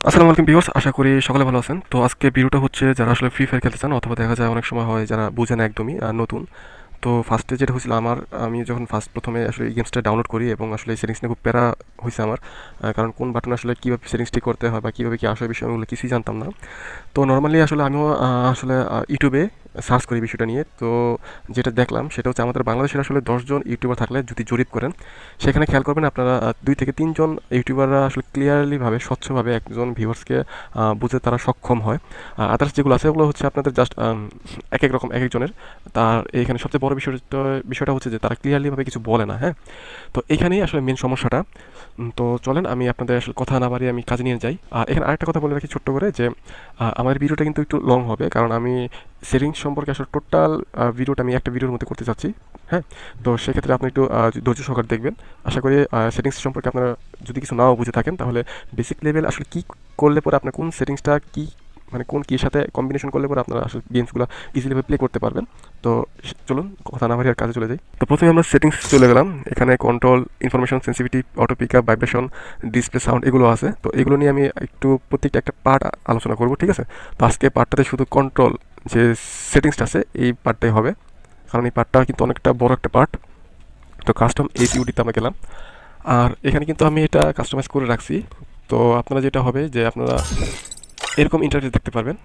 আসসালামু আলাইকুম ভিউয়ার্স, আশা করি সকলে ভালো আছেন। তো আজকে ভিডিওটা হচ্ছে যারা আসলে ফ্রি ফায়ার খেলতে চান অথবা দেখা যায় অনেক সময় হয় যারা বুঝে না একদমই নতুন। তো ফার্স্টে যেটা হয়েছিল আমি যখন প্রথমে আসলে এই গেমসটা ডাউনলোড করি এবং আসলে এই সেটিংস নিয়ে খুব প্যারা হয়েছে আমার। কারণ কোন বাটন আসলে কীভাবে সেটিংস ঠিক করতে হয় বা কীভাবে কী আসলে বিষয়গুলো কিছুই জানতাম না। তো নর্মালি আসলে আমিও আসলে ইউটিউবে সার্চ করি বিষয়টা নিয়ে। তো যেটা দেখলাম সেটা হচ্ছে আমাদের বাংলাদেশের আসলে 10 জন ইউটিউবার থাকলে যদি জরিপ করেন, সেখানে খেয়াল করবেন আপনারা 2 থেকে 3 জন ইউটিউবাররা আসলে ক্লিয়ারলিভাবে স্বচ্ছভাবে একজন ভিউয়ার্সকে বুঝে তারা সক্ষম হয়। আদার্স যেগুলো আছে ওগুলো হচ্ছে আপনাদের জাস্ট এক এক রকম এক একজনের। তার এইখানে সবচেয়ে বড় বিষয়টা হচ্ছে যে তারা ক্লিয়ারলিভাবে কিছু বলে না, হ্যাঁ। তো এইখানেই আসলে মেন সমস্যাটা। তো চলেন আমি আপনাদের আসলে কথা না বাড়িয়ে আমি কাজে নিয়ে যাই। আর এখানে আরেকটা কথা বলে রাখি ছোট্ট করে যে আমার ভিডিওটা কিন্তু একটু লং হবে, কারণ আমি সেটিংস সম্পর্কে আসলে টোটাল ভিডিওটা আমি একটা ভিডিওর মধ্যে করতে চাচ্ছি, হ্যাঁ। তো সেক্ষেত্রে আপনি একটু ধৈর্য সহকারে দেখবেন। আশা করি সেটিংস সম্পর্কে আপনারা যদি কিছু নাও বুঝে থাকেন তাহলে বেসিক লেভেল আসলে কী করলে পরে আপনার কোন সেটিংসটা কী, মানে কোন কীর সাথে কম্বিনেশন করলে পরে আপনারা আসলে গেমসগুলো ইজিলিভাবে প্লে করতে পারবেন। তো চলুন কথা না বাড়িয়ে আর কাজে চলে যাই। তো প্রথমে আমরা সেটিংস চলে গেলাম। এখানে control, information, sensitivity, auto pick up, vibration, display sound এগুলো আছে। তো এগুলো নিয়ে আমি একটু প্রত্যেকটা একটা পার্ট আলোচনা করব, ঠিক আছে। তো আজকে পার্টটাতে শুধু কন্ট্রোল যে সেটিংসটা আছে এই পার্টটাই হবে, কারণ এই পার্টটা কিন্তু অনেকটা বড় একটা পার্ট। তো কাস্টম এইচইউডিতে আমরা গেলাম। আর এখানে কিন্তু আমি এটা কাস্টমাইজ করে রাখছি। তো আপনারা যেটা হবে যে আপনারা এরকম ইন্টারফেস দেখতে পারবেন,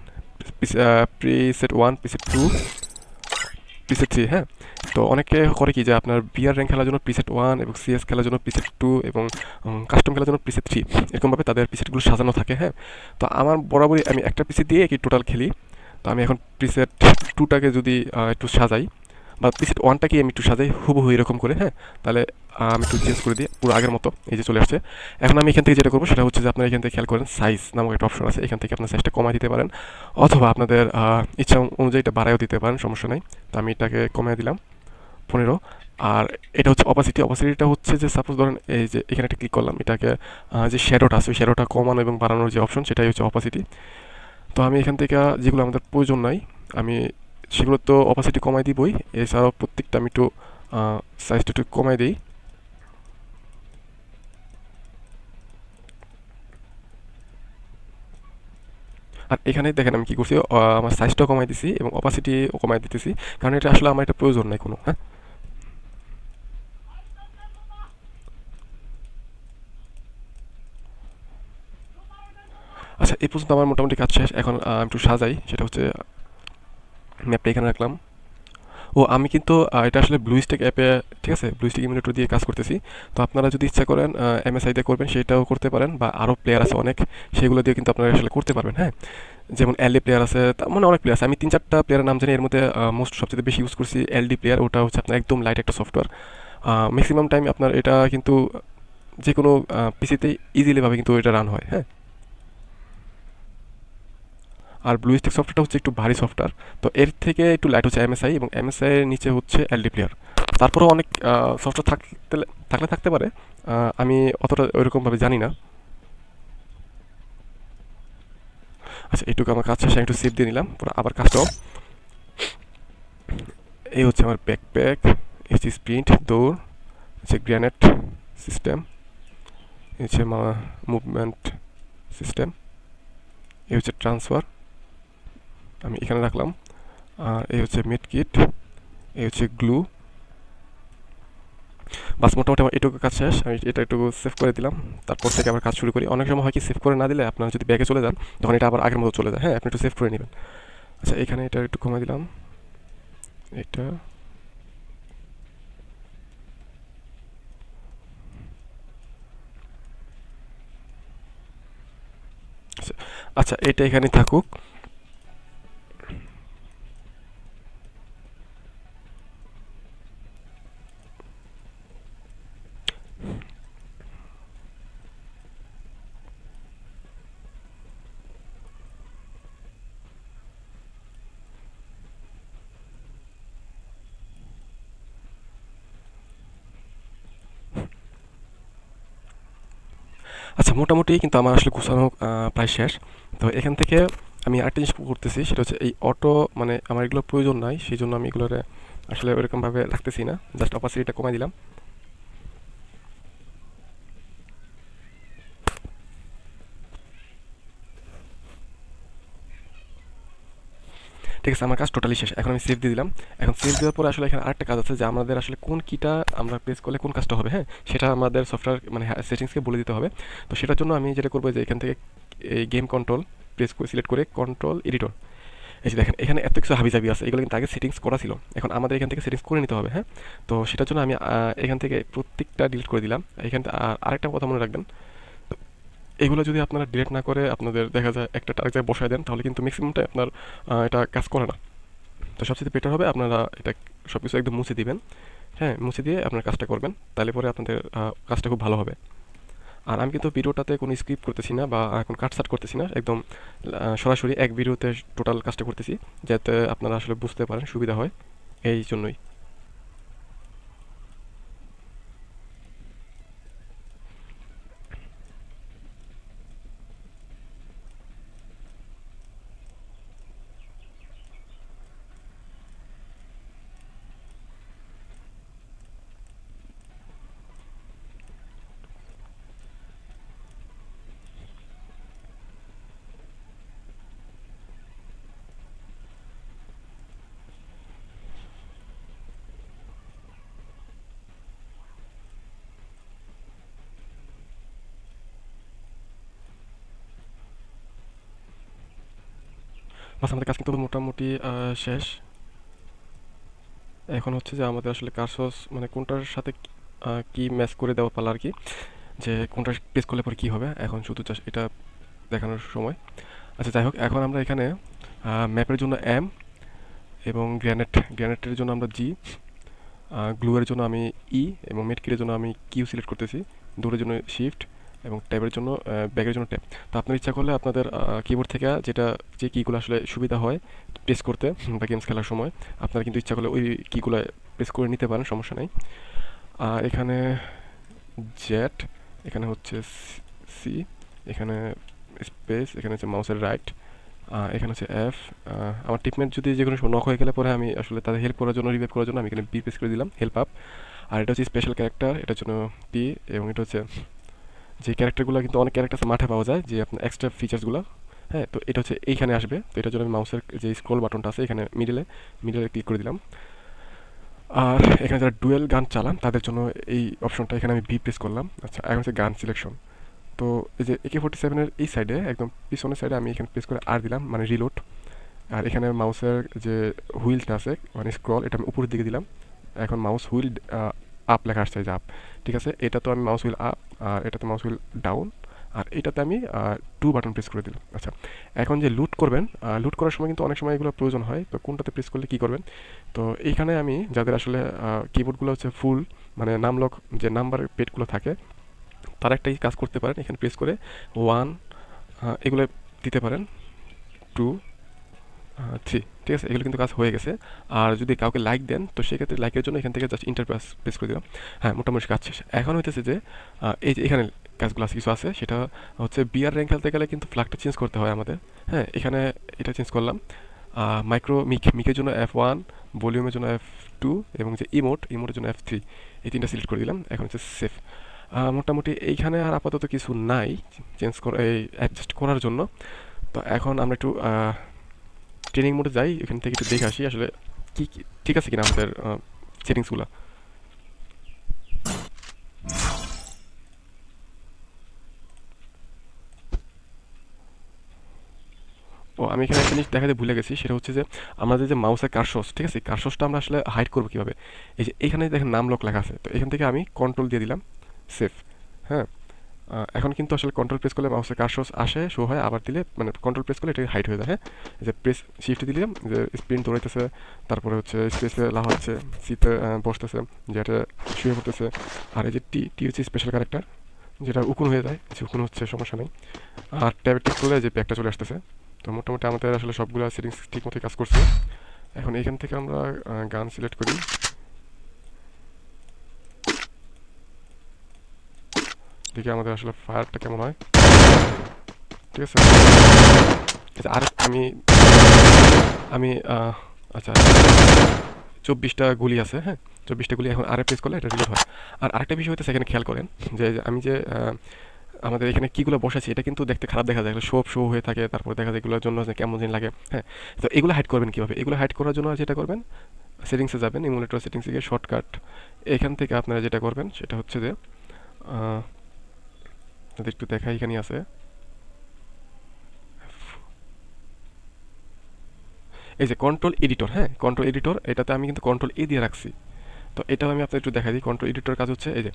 প্রিসেট 1, প্রিসেট 2, প্রিসেট 3, হ্যাঁ। তো অনেকে করে কি যে আপনার বিআর র্যাঙ্ক খেলার জন্য প্রিসেট 1 এবং সিএস খেলার জন্য প্রিসেট 2 এবং কাস্টম খেলার জন্য প্রিসেট 3, এরকমভাবে তাদের প্রিসেটগুলো সাজানো থাকে, হ্যাঁ। তো আমার বরাবরই আমি একটা পিসি দিয়ে কি টোটাল খেলি। তো আমি এখন প্রিসেট 2টাকে যদি একটু সাজাই বা প্রিসেট 1টাকে আমি একটু সাজাই হুবহু এরকম করে, হ্যাঁ। তাহলে আমি একটু চেঞ্জ করে দিই পুরো আগের মতো, এই যে চলে আসছে। এখন আমি এখান থেকে যেটা করবো সেটা হচ্ছে যে আপনারা এখান থেকে খেয়াল করেন সাইজ নামক একটা অপশন আছে, এখান থেকে আপনার সাইজটা কমাই দিতে পারেন অথবা আপনাদের ইচ্ছা অনুযায়ী এটা বাড়ায়ও দিতে পারেন, সমস্যা নেই। তো আমি এটাকে কমিয়ে দিলাম 15। আর এটা হচ্ছে অপাসিটিটা হচ্ছে যে সাপোজ ধরেন এই যে এখানে একটা ক্লিক করলাম, এটাকে যে শ্যাডোটা আছে ওই শ্যাডোটা কমানো এবং বাড়ানোর যে অপশন সেটাই হচ্ছে অপাসিটি। তো আমি এখান থেকে যেগুলো আমাদের প্রয়োজন নাই আমি সেগুলো তো অপাসিটি কমাই দিবই, এছাড়াও প্রত্যেকটা আমি একটু সাইজটা একটু কমাই দিই। আর এখানে দেখেন আমি কী করছি, আমার সাইজটাও কমাই দিছি এবং অপাসিটিও কমাই দিতেছি, কারণ এটা আসলে আমার এটা প্রয়োজন নাই কোনো, হ্যাঁ। আচ্ছা, এই পর্যন্ত আমার মোটামুটি কাজ শেষ। এখন একটু সাজাই, সেটা হচ্ছে ম্যাপটা এখানে রাখলাম। ও আমি কিন্তু এটা আসলে ব্লুস্টেক অ্যাপে, ঠিক আছে, ব্লুস্টেক ইমুলেটর দিয়ে কাজ করতেছি। তো আপনারা যদি ইচ্ছা করেন এমএসআই দিয়ে করবেন সেটাও করতে পারেন, বা আরও প্লেয়ার আছে অনেক, সেগুলো দিয়ে কিন্তু আপনারা আসলে করতে পারবেন, হ্যাঁ। যেমন এলডি প্লেয়ার আছে, তার মানে অনেক প্লেয়ার আছে, আমি 3-4টা প্লেয়ারের নাম জানি। এর মধ্যে সবচেয়ে বেশি ইউজ করছি এলডি প্লেয়ার, ওটা হচ্ছে আপনার একদম লাইট একটা সফটওয়্যার। ম্যাক্সিমাম টাইম আপনার এটা কিন্তু যে কোনো পিসিতেই ইজিলিভাবে কিন্তু এটা রান হয়, হ্যাঁ। আর ব্লুস্টিক সফটওয়্যারটা হচ্ছে একটু ভারী সফটওয়্যার। তো এর থেকে একটু লাইট হচ্ছে এমএসআই, এবং এমএসআই এর নিচে হচ্ছে এলডি প্লেয়ার। তারপরেও অনেক সফটওয়্যার থাকলে থাকতে পারে, আমি অতটা ওইরকমভাবে জানি না। আচ্ছা, এইটুকু আমার কাজ শেষে একটু সেভ দিয়ে নিলাম, পরে আবার কাজটাও। এই হচ্ছে আমার ব্যাকপ্যাক, এই হচ্ছে স্প্রিন্ট দৌড়, হচ্ছে গ্রেনেড সিস্টেম, এই হচ্ছে মুভমেন্ট সিস্টেম, এই হচ্ছে ট্রান্সফার, আমি এখানে রাখলাম। আর এই হচ্ছে মিড কিট, এই হচ্ছে গ্লু। বাস মোটামুটি আমার এটুকু কাজ শেষ, আমি এটা একটু সেভ করে দিলাম। তারপর থেকে আবার কাজ শুরু করি। অনেক সময় হয় কি সেভ করে না দিলে আপনারা যদি ব্যাগে চলে যান তখন এটা আবার আগের মতো চলে যায়, হ্যাঁ। আপনি একটু সেভ করে নেবেন। আচ্ছা, এখানে এটা একটু কমাই দিলাম, এটা। আচ্ছা, আচ্ছা, এটা এখানে থাকুক। আচ্ছা, মোটামুটি কিন্তু আমার আসলে গুছানো প্রায় শেষ। তো এখান থেকে আমি আরেকটা জিনিস করতেছি, সেটা হচ্ছে এই অটো, মানে আমার এগুলো প্রয়োজন নাই, সেই জন্য আমি এগুলোরে আসলে ওইরকমভাবে রাখতেছি না, জাস্ট অপাসিটিটা কমাই দিলাম। ঠিক আছে, আমার কাজ টোটালি শেষ। এখন আমি সেভ দিয়ে দিলাম। এখন সেভ দেওয়ার পরে আসলে এখানে আরেকটা কাজ আছে যে আমাদের আসলে কোন কিটা আমরা প্রেস করলে কোন কাজটা হবে, হ্যাঁ, সেটা আমাদের সফটওয়্যার মানে সেটিংসকে বলে দিতে হবে। তো সেটার জন্য আমি যেটা করবো যে এখান থেকে এই গেম কন্ট্রোল প্রেস করে সিলেক্ট করে কন্ট্রোল এডিটর, এই যে দেখেন এখানে এত কিছু হাবিজাবি আছে, এগুলো কিন্তু আগে সেটিংস করা ছিল, এখন আমাদের এখান থেকে সেটিংস করে নিতে হবে, হ্যাঁ। তো সেটার জন্য আমি এখান থেকে প্রত্যেকটা ডিলিট করে দিলাম। এখান থেকে আরেকটা কথা মনে রাখবেন, এগুলো যদি আপনারা ডিলিট না করে আপনাদের দেখা যায় একটা আরেক জায়গায় বসায় দেন, তাহলে কিন্তু ম্যাক্সিমামটা আপনার এটা কাজ করে না। তো সবচেয়ে বেটার হবে আপনারা এটা সব কিছু একদম মুছে দিবেন, হ্যাঁ, মুছে দিয়ে আপনার কাজটা করবেন, তাহলে পরে আপনাদের কাজটা খুব ভালো হবে। আর আমি কিন্তু ভিডিওটাতে কোনো স্ক্রিপ্ট করতেছি না বা এখন কাটসাট করতেছি না, একদম সরাসরি এক ভিডিওতে টোটাল কাজটা করতেছি, যাতে আপনারা আসলে বুঝতে পারেন, সুবিধা হয়, এই জন্যই। বাস আমাদের কাজ কিন্তু মোটামুটি শেষ। এখন হচ্ছে যে আমাদের আসলে কার্সস মানে কোনটার সাথে কি ম্যাচ করে দেওয়া পালা আর কি, যে কোনটা প্রেস করলে পরে কী হবে, এখন শুধু জাস্ট এটা দেখানোর সময়। আচ্ছা যাই হোক, এখন আমরা এখানে ম্যাপের জন্য এম, এবং গ্র্যানেটের জন্য আমরা জি, গ্লুয়ের জন্য আমি ই, এবং মেডকিটের জন্য আমি কিউ সিলেক্ট করতেছি, দৌড়ের জন্য শিফট, এবং ট্যাবের জন্য ব্যাগের জন্য ট্যাব। তো আপনার ইচ্ছা করলে আপনাদের কিবোর্ড থেকে যেটা যে কিগুলো আসলে সুবিধা হয় প্রেস করতে বা গেমস খেলার সময়, আপনারা কিন্তু ইচ্ছা করলে ওই কিগুলো প্রেস করে নিতে পারেন, সমস্যা নেই। এখানে জেড, এখানে হচ্ছে সি, এখানে স্পেস, এখানে হচ্ছে মাউসের রাইট, এখানে হচ্ছে এফ। আমার টিপমেন্ট যদি যে কোনো সময় নক হয়ে গেলে পরে আমি আসলে তাদের হেল্প করার জন্য, রিভাইভ করার জন্য আমি এখানে বি প্রেস করে দিলাম, হেল্প আপ। আর এটা হচ্ছে স্পেশাল ক্যারেক্টার, এটার জন্য পি, এবং এটা হচ্ছে যে ক্যারেক্টারগুলো কিন্তু অনেক ক্যারেক্টার মাঠে পাওয়া যায়, যে আপনার এক্সট্রা ফিচার্সগুলো, হ্যাঁ, তো এটা হচ্ছে এইখানে আসবে। তো এটার জন্য আমি মাউসের যে স্ক্রল বাটনটা আছে এখানে মিডিলে ক্লিক করে দিলাম। আর এখানে যারা ডুয়েল গান চালান তাদের জন্য এই অপশনটা এখানে আমি বি প্রেস করলাম। আচ্ছা, এখন হচ্ছে গান সিলেকশন। তো এই যে AK-47 এই সাইডে একদম পিছনের সাইডে আমি এখানে প্রেস করে আর দিলাম, মানে রিলোড। আর এখানে মাউসের যে হুইলটা আছে মানে স্ক্রল, এটা আমি উপরের দিকে দিলাম। এখন মাউস হুইল আপ লেখা আসছে, যে আপ, ঠিক আছে। এটা তো আমি মাউস হুইল আপ, আর এটাতে মাউস হুইল ডাউন, আর এটাতে আমি টু বাটন প্রেস করে দিলাম। আচ্ছা, এখন যে লুট করবেন, লুট করার সময় কিন্তু অনেক সময় এগুলো প্রয়োজন হয়, তো কোনটাতে প্রেস করলে কী করবেন। তো এইখানে আমি যাদের আসলে কিবোর্ডগুলো হচ্ছে ফুল মানে নামলক যে নাম্বার পেডগুলো থাকে, তারা একটাই কাজ করতে পারেন, এখানে প্রেস করে ওয়ান এগুলো দিতে পারেন, টু, থ্রি, ঠিক আছে, এগুলো কিন্তু কাজ হয়ে গেছে। আর যদি কাউকে লাইক দেন, তো সেক্ষেত্রে লাইকের জন্য এখান থেকে জাস্ট ইন্টার প্রেস করে দিলাম। হ্যাঁ, মোটামুটি কাজ শেষ। এখন হইতেছে যে এই যে এখানে কাজগুলো আছে, কিছু আছে, সেটা হচ্ছে বিআর র্যাঙ্ক খেলতে গেলে কিন্তু ফ্ল্যাগটা চেঞ্জ করতে হয় আমাদের, হ্যাঁ। এখানে এটা চেঞ্জ করলাম। মাইক্রো মিকের জন্য F1, ভলিউমের জন্য F2, এবং যে ইমোটের জন্য F3, এই তিনটা সিলেক্ট করে দিলাম। এখন হচ্ছে সেফ। মোটামুটি এইখানে আর আপাতত কিছু নাই চেঞ্জ এই অ্যাডজাস্ট করার জন্য। তো এখন আমরা একটু ট্রেনিং মোডে যাই, এখান থেকে একটু দেখে আসি আসলে কি ঠিক আছে কিনা আমাদের সেটিংসগুলো। ও, আমি এখানে একটা জিনিস দেখাতে ভুলে গেছি, সেটা হচ্ছে যে আমাদের যে মাউসের কারশস, ঠিক আছে, কারশসটা আমরা আসলে হাইড করবো কীভাবে। এই যে এখানে দেখেন নাম লক লেখা আছে, তো এখান থেকে আমি কন্ট্রোল দিয়ে দিলাম সেফ, হ্যাঁ। এখন কিন্তু আসলে কন্ট্রোল প্রেস করলে মাউসের কারশস আসে, শো হয়, আবার দিলে মানে কন্ট্রোল প্রেস করলে এটা হাইড হয়ে যায়, হ্যাঁ। এই যে প্রেস শিফট দিলাম, যে স্প্রিন্ট দৌড়াইতেছে, তারপরে হচ্ছে স্পেসে লা হচ্ছে, সিতে বসতেছে, যেটা শুয়ে পড়তেছে। আর এই যে টি টি হচ্ছে স্পেশাল ক্যারেক্টার, যেটা উকুন হয়ে যায়, যে উকুন হচ্ছে সমস্যা নেই। আর ট্যাবে টিক করলে যে প্যাকটা চলে আসতেছে। তো মোটামুটি আমাদের আসলে সবগুলো সেটিংস ঠিক মতোই কাজ করছে। এখন এইখান থেকে আমরা গান সিলেক্ট করি, দেখি আমাদের আসলে ফায়ারটা কেমন হয়, ঠিক আছে। আচ্ছা, আর আমি আমি আচ্ছা, 24টা গুলি আছে, হ্যাঁ, 24টা গুলি এখন আরে প্রেস করলে এটা রিলোড হয়। আর আরেকটা বিষয় হচ্ছে এখানে খেয়াল করেন, যে আমি যে আমাদের এখানে কীগুলো বসেছে এটা কিন্তু দেখতে খারাপ দেখা যায়, শো শো হয়ে থাকে, তারপর দেখা যায় এগুলোর জন্য যে কেমন জানি লাগে। হ্যাঁ, তো এগুলো হাইড করবেন কীভাবে? এগুলো হাইড করার জন্য যেটা করবেন, সেটিংসে যাবেন, ইমুলেটর সেটিংসে গিয়ে শর্টকাট এখান থেকে আপনারা যেটা করবেন সেটা হচ্ছে যে আপনাদের একটু দেখা এখানে আছে, এই যে কন্ট্রোল এডিটর। হ্যাঁ, কন্ট্রোল এডিটর, এটাতে আমি কিন্তু কন্ট্রোল এ দিয়ে রাখছি। তো এটাও আমি আপনাদের একটু দেখাই দিই। কন্ট্রোল এডিটর কাজ হচ্ছে এই যে,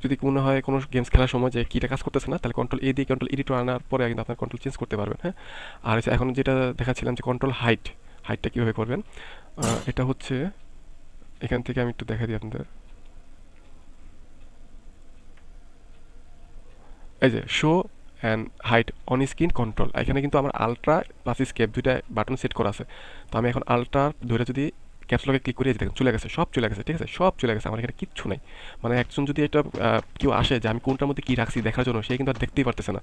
যদি মনে হয় কোনো গেমস খেলার সময় যে কীটা কাজ করতেছে না, তাহলে কন্ট্রোল এ দিয়ে কন্ট্রোল এডিটর আনার পরে কিন্তু আপনার কন্ট্রোল চেঞ্জ করতে পারবেন। হ্যাঁ, আর এখন যেটা দেখাচ্ছিলাম যে কন্ট্রোল হাইটটা কীভাবে করবেন, এটা হচ্ছে এখান থেকে আমি একটু দেখা দিই আপনাদের। এই যে show and height on screen control, এখানে কিন্তু আমার আলট্রা প্লাস স্কেপ দুইটা বাটন সেট করা আছে। তো আমি এখন আলট্রা ধরে যদি ক্যাপসলকে ক্লিক করে দেখেন চলে গেছে, সব চলে গেছে, ঠিক আছে, সব চলে গেছে, আমার এখানে কিচ্ছু নাই। মানে একজন যদি একটা কেউ আসে যে আমি কোনটার মধ্যে কী রাখছি দেখার জন্য, সে কিন্তু আর দেখতেই পারতেছে না।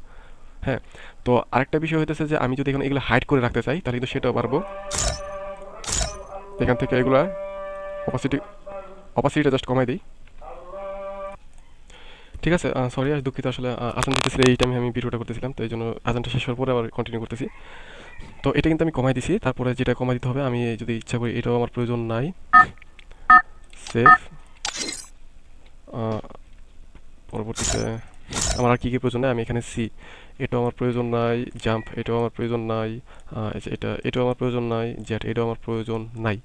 হ্যাঁ, তো আরেকটা বিষয় হইতেছে যে আমি যদি এখন এগুলো হাইড করে রাখতে চাই তাহলে কিন্তু সেটাও পারবো। এখান থেকে এগুলো অপাসিটিটা জাস্ট কমাই দিই। ঠিক আছে, সরি আর দুঃখিত, আসলে আজান দিতেছিল এই টাইমে আমি ভিডিওটা করতেছিলাম, তো এই জন্য আজানটা শেষ হওয়ার পরে আবার কন্টিনিউ করতেছি। তো এটা কিন্তু আমি কমাই দিছি, তারপরে যেটা কমাই দিতে হবে আমি যদি ইচ্ছা করি এটাও আমার প্রয়োজন নাই, সেভ। পরবর্তীতে আমার আর কী কী প্রয়োজন নাই আমি এখানে সি, এটাও আমার প্রয়োজন নাই, জাম্প এটাও আমার প্রয়োজন নাই, এটাও আমার প্রয়োজন নাই, জেট এটাও আমার প্রয়োজন নাই,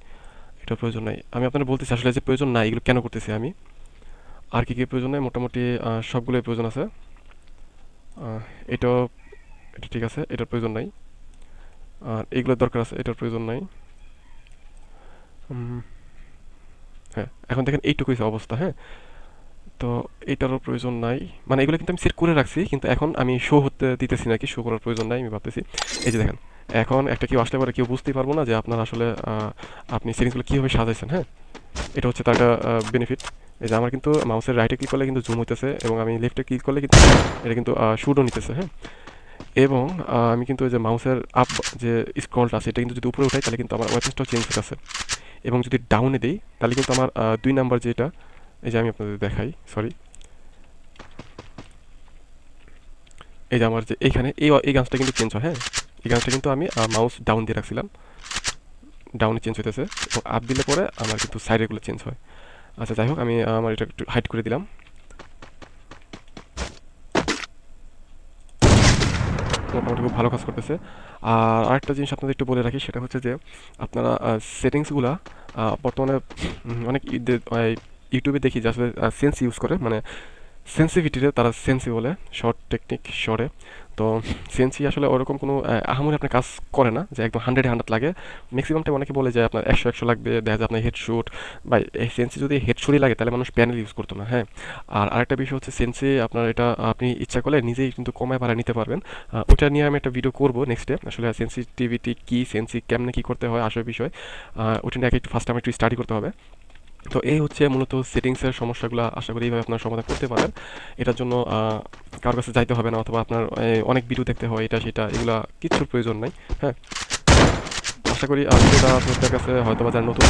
এটাও প্রয়োজন নাই। আমি আপনাদের বলতেছি আসলে যে প্রয়োজন নাই এগুলো কেন করতেছি আমি। আর কী কী প্রয়োজন নাই, মোটামুটি সবগুলোই প্রয়োজন আছে। এটাও, এটা ঠিক আছে, এটার প্রয়োজন নাই। আর এইগুলোর দরকার আছে, এটার প্রয়োজন নাই। হ্যাঁ, এখন দেখেন এইটুকুই অবস্থা। হ্যাঁ, তো এটারও প্রয়োজন নাই, মানে এগুলো কিন্তু আমি সেট করে রাখছি, কিন্তু এখন আমি শো হতে দিতেছি নাকি, শো করার প্রয়োজন নাই আমি ভাবতেছি। এই যে দেখেন, এখন একটা কেউ আসলে পরে কেউ বুঝতেই পারবো না যে আপনার আসলে আপনি সেটিংসগুলো কীভাবে সাজাইছেন। হ্যাঁ, এটা হচ্ছে তার একটা বেনিফিট। এই যে আমার কিন্তু মাউসের রাইটে ক্লিক করলে কিন্তু জুম হইতেছে, এবং আমি লেফটে ক্লিক করলে কিন্তু এটা কিন্তু শুডও নিতেছে। হ্যাঁ, এবং আমি কিন্তু ওই যে মাউসের আপ যে স্ক্রলটা আছে এটা কিন্তু যদি উপরে উঠাই তাহলে কিন্তু আমার ওয়েপেন্সটাও চেঞ্জ হতেছে, এবং যদি ডাউনে দিই তাহলে কিন্তু আমার 2 নাম্বার যেটা, এই যে আমি আপনাদের দেখাই, সরি, এই যে আমার যে এইখানে এই গাছটা কিন্তু চেঞ্জ হয়। হ্যাঁ, এই গাছটা কিন্তু আমি মাউস ডাউন দিয়ে রাখছিলাম, ডাউনে চেঞ্জ হইতেছে, এবং আপ দিলে পরে আমার কিন্তু সাইডেগুলো চেঞ্জ হয়। আচ্ছা, যাই হোক, আমি আমার এটা একটু হাইড করে দিলাম, মোটামুটি খুব ভালো কাজ করতেছে। আর আরেকটা জিনিস আপনাদের একটু বলে রাখি, সেটা হচ্ছে যে আপনারা সেটিংসগুলা বর্তমানে অনেক ইউটিউবে দেখি যে আসলে সেন্স ইউজ করে, মানে সেন্সিভিটিতে তারা সেন্সি বলে, শর্ট টেকনিক শর্টে। তো সেন্সি আসলে ওরকম কোনো আহামরি আপনার কাজ করে না যে একদম 100-100 লাগে। ম্যাক্সিমাম টাইম অনেকে বলে যে আপনার 100-100 লাগবে, দেখা যায় আপনার হেডশুট বা এই সেন্সি যদি হেডশুটই লাগে তাহলে মানুষ প্যানেল ইউজ করতো না। হ্যাঁ, আর আরেকটা বিষয় হচ্ছে সেন্সি আপনার এটা আপনি ইচ্ছা করলে নিজেই কিন্তু কমায় বাড়ায় নিতে পারবেন। ওটা নিয়ে আমি একটা ভিডিও করবো নেক্সটে, আসলে সেন্সিটিভিটি কী, সেন্সি কেমনে কী করতে হয় আসল বিষয়, ওটা নিয়ে একটু ফার্স্ট আমি একটু স্টাডি করতে হবে। তো এই হচ্ছে মূলত সেটিংসের সমস্যাগুলো, আশা করি এইভাবে আপনার সমাধান করতে পারেন। এটার জন্য কারোর কাছে যাইতে হবে না, অথবা আপনার অনেক ভিডিও দেখতে হয়, এটা সেটা এগুলা কিচ্ছুর প্রয়োজন নাই। হ্যাঁ, আশা করি ভিডিওটা আপনাদের কাছে হয়তো বা যারা নতুন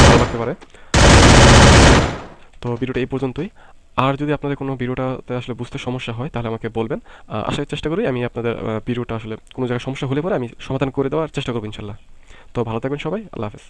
ভালো লাগতে পারে। তো ভিডিওটা এই পর্যন্তই। আর যদি আপনাদের কোনো ভিডিওটাতে আসলে বুঝতে সমস্যা হয় তাহলে আমাকে বলবেন, আশা চেষ্টা করি আমি আপনাদের ভিডিওটা আসলে কোনো জায়গায় সমস্যা হলে পরে আমি সমাধান করে দেওয়ার চেষ্টা করবো ইনশাল্লাহ। তো ভালো থাকবেন সবাই, আল্লাহ হাফেজ।